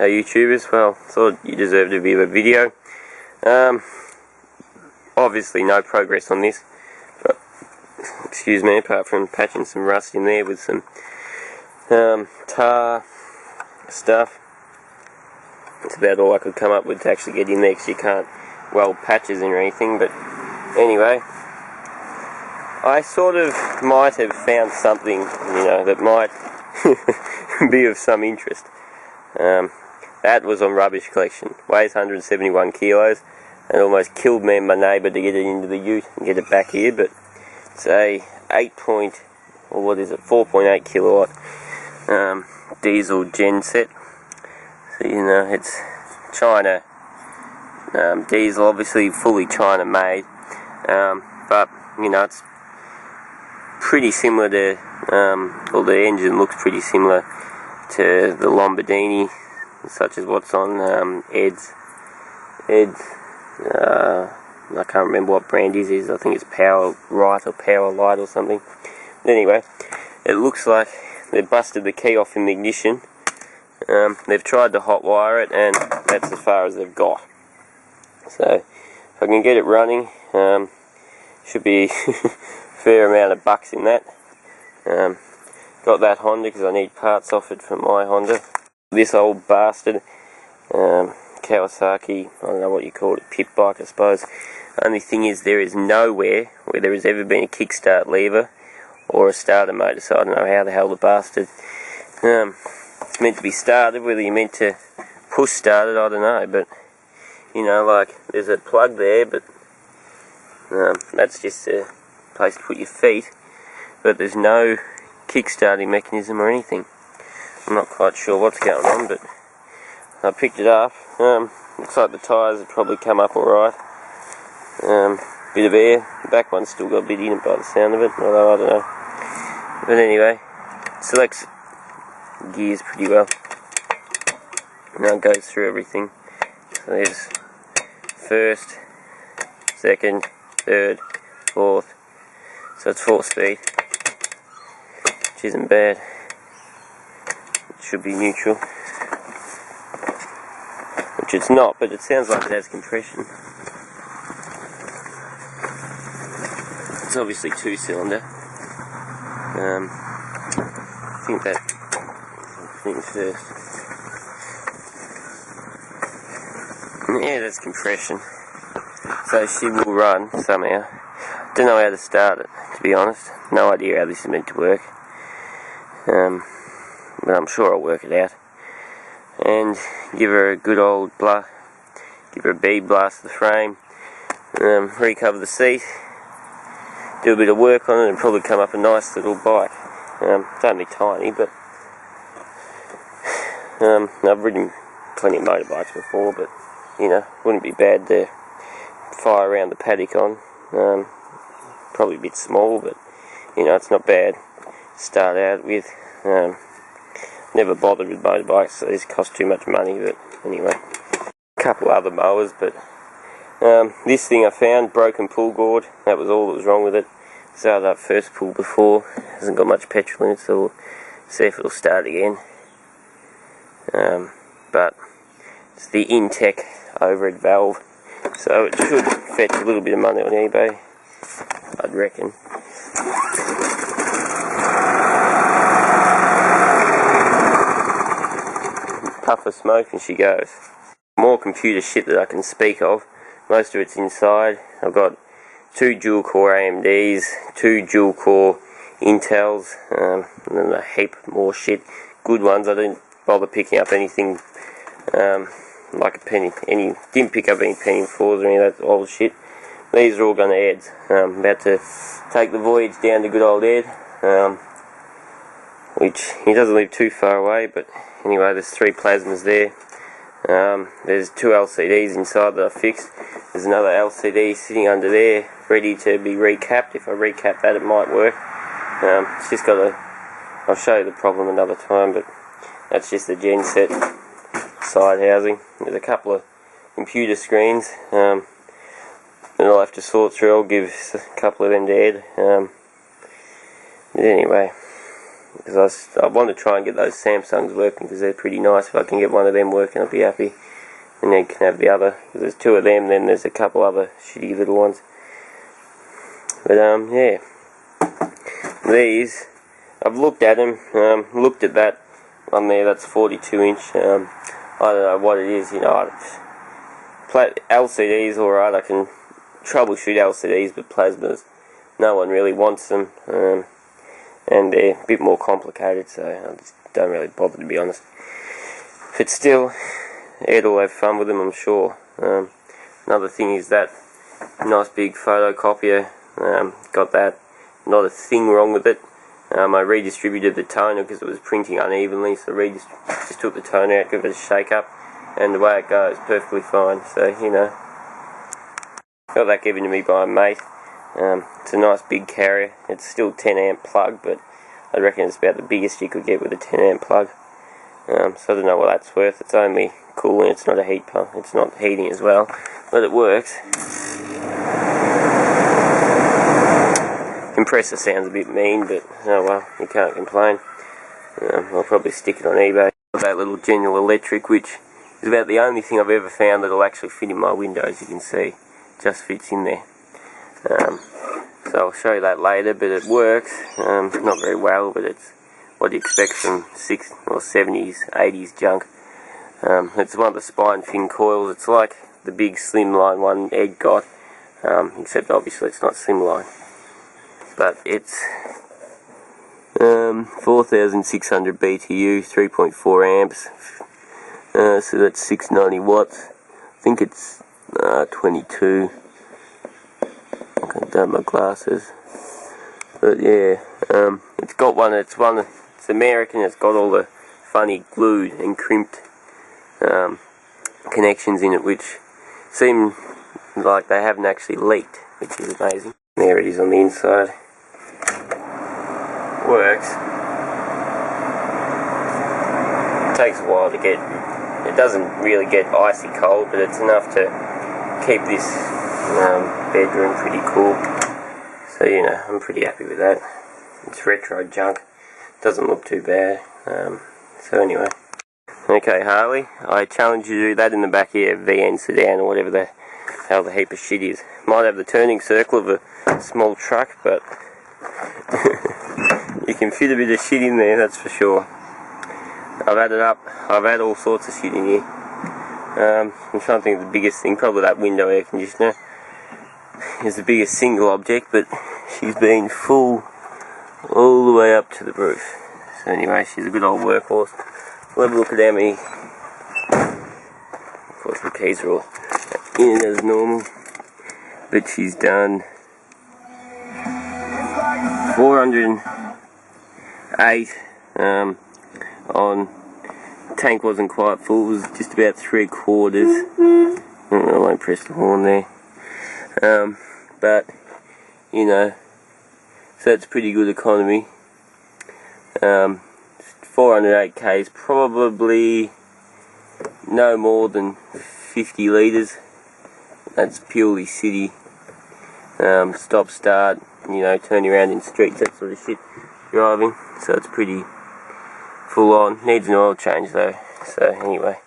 Hey YouTubers, well, thought you deserved a bit of a video. Obviously no progress on this, but, excuse me, apart from patching some rust in there with some tar stuff. It's about all I could come up with to actually get in there, because you can't weld patches in or anything. But anyway, I sort of might have found something, that might be of some interest. That was on rubbish collection. Weighs 171 kilos, and almost killed me and my neighbour to get it into the ute and get it back here. But it's a 4.8 kilowatt diesel gen set. So it's China diesel, obviously fully China made, but it's pretty similar to, or the engine looks pretty similar to the Lombardini, such as what's on Ed's. I can't remember what brand his is. I think it's Power Right or Power Light or something. But anyway, it looks like they've busted the key off in the ignition. They've tried to hot wire it, and that's as far as they've got. So if I can get it running, should be a fair amount of bucks in that. Got that Honda because I need parts off it for my Honda. This old bastard, Kawasaki, I don't know what you call it, pit bike I suppose. Only thing is, there is nowhere where there has ever been a kickstart lever or a starter motor, so I don't know how the hell the bastard it's meant to be started. Whether you're meant to push start it, I don't know, but like there's a plug there, but that's just a place to put your feet, but there's no kick-starting mechanism or anything. I'm not quite sure what's going on, but I picked it up. Looks like the tyres have probably come up alright. Bit of air. The back one's still got a bit in it by the sound of it, although I don't know. But anyway, selects gears pretty well. Now it goes through everything. So there's first, second, third, fourth. So it's 4-speed, which isn't bad. It should be neutral, which it's not, but it sounds like it has compression. It's obviously 2-cylinder. I think that thing's first. Yeah, that's compression. So she will run somehow. Don't know how to start it, to be honest. No idea how this is meant to work. But I'm sure I'll work it out. And give her a good old give her a bead blast of the frame. Recover the seat. Do a bit of work on it and probably come up a nice little bike. It's only tiny, but I've ridden plenty of motorbikes before, but wouldn't be bad to fire around the paddock on. Probably a bit small, but it's not bad to start out with. Never bothered with motorbikes, so these cost too much money. But anyway, a couple other mowers, but this thing I found, broken pull gourd. That was all that was wrong with it. Started up first pull before, hasn't got much petrol in it, so we'll see if it'll start again. But it's the ETrac overhead valve, so it should fetch a little bit of money on eBay, I'd reckon. Puff of smoke and she goes. More computer shit that I can speak of. Most of it's inside. I've got 2 dual core AMDs, 2 dual core Intels, and then a heap more shit. Good ones. I didn't bother picking up anything like a penny. Didn't pick up any penny fours or any of that old shit. These are all going to Ed's. I'm about to take the voyage down to good old Ed, which he doesn't live too far away, but anyway, there's 3 plasmas there. There's 2 LCDs inside that I fixed. There's another LCD sitting under there, ready to be recapped. If I recap that, it might work. It's just got I'll show you the problem another time, but that's just the gen set side housing. There's a couple of computer screens that I'll have to sort through. I'll give a couple of them to Ed. But anyway, because I want to try and get those Samsungs working because they're pretty nice. If I can get one of them working, I'll be happy. And then you can have the other, because there's two of them, then there's a couple other shitty little ones. But yeah, these, I've looked at them, looked at that one there, that's 42 inch, I don't know what it is, you know, LCDs alright, I can troubleshoot LCDs, but plasmas, no one really wants them, and they're a bit more complicated, so I just don't really bother, to be honest. But still, Ed will have fun with them, I'm sure. Another thing is that nice big photocopier, got that, not a thing wrong with it. I redistributed the toner because it was printing unevenly, so I just took the toner out, give it a shake up, and the way it goes, perfectly fine. So, you know, got that given to me by a mate. It's a nice big carrier. It's still 10 amp plug, but I reckon it's about the biggest you could get with a 10 amp plug. So I don't know what that's worth. It's only cooling, it's not a heat pump, it's not heating as well, but it works. Compressor sounds a bit mean, but oh well, you can't complain. I'll probably stick it on eBay. That little General Electric, which is about the only thing I've ever found that'll actually fit in my window, as you can see. Just fits in there. So I'll show you that later, but it works. Not very well, but it's what you expect from 60s or 70s, 80s junk. It's one of the spine fin coils. It's like the big slimline one Ed got, except obviously it's not slimline. But it's 4,600 BTU, 3.4 amps, so that's 690 watts. I think it's 22. I can't do my glasses, but yeah, it's got one. It's American. It's got all the funny glued and crimped connections in it, which seem like they haven't actually leaked, which is amazing. There it is on the inside. Works. It takes a while to get. It doesn't really get icy cold, but it's enough to keep this bedroom pretty cool. So you know, I'm pretty happy with that. It's retro junk. Doesn't look too bad. So anyway. Okay, Harley, I challenge you to do that in the back of your VN sedan or whatever the hell the heap of shit is. Might have the turning circle of a small truck, but you can fit a bit of shit in there, that's for sure. I've added up. I've had all sorts of shit in here. I'm trying to think of the biggest thing. Probably that window air conditioner is the biggest single object, but she's been full all the way up to the roof. So anyway, she's a good old workhorse. We'll have a look at how many. Of course the keys are all in it as normal, but she's done 408 on. Tank wasn't quite full, it was just about 3/4. I won't press the horn there. But you know, so that's pretty good economy. 408 k's, probably no more than 50 litres. That's purely city. Stop, start, you know, turning around in streets, that sort of shit driving. So it's pretty full on. Needs an oil change though. So anyway.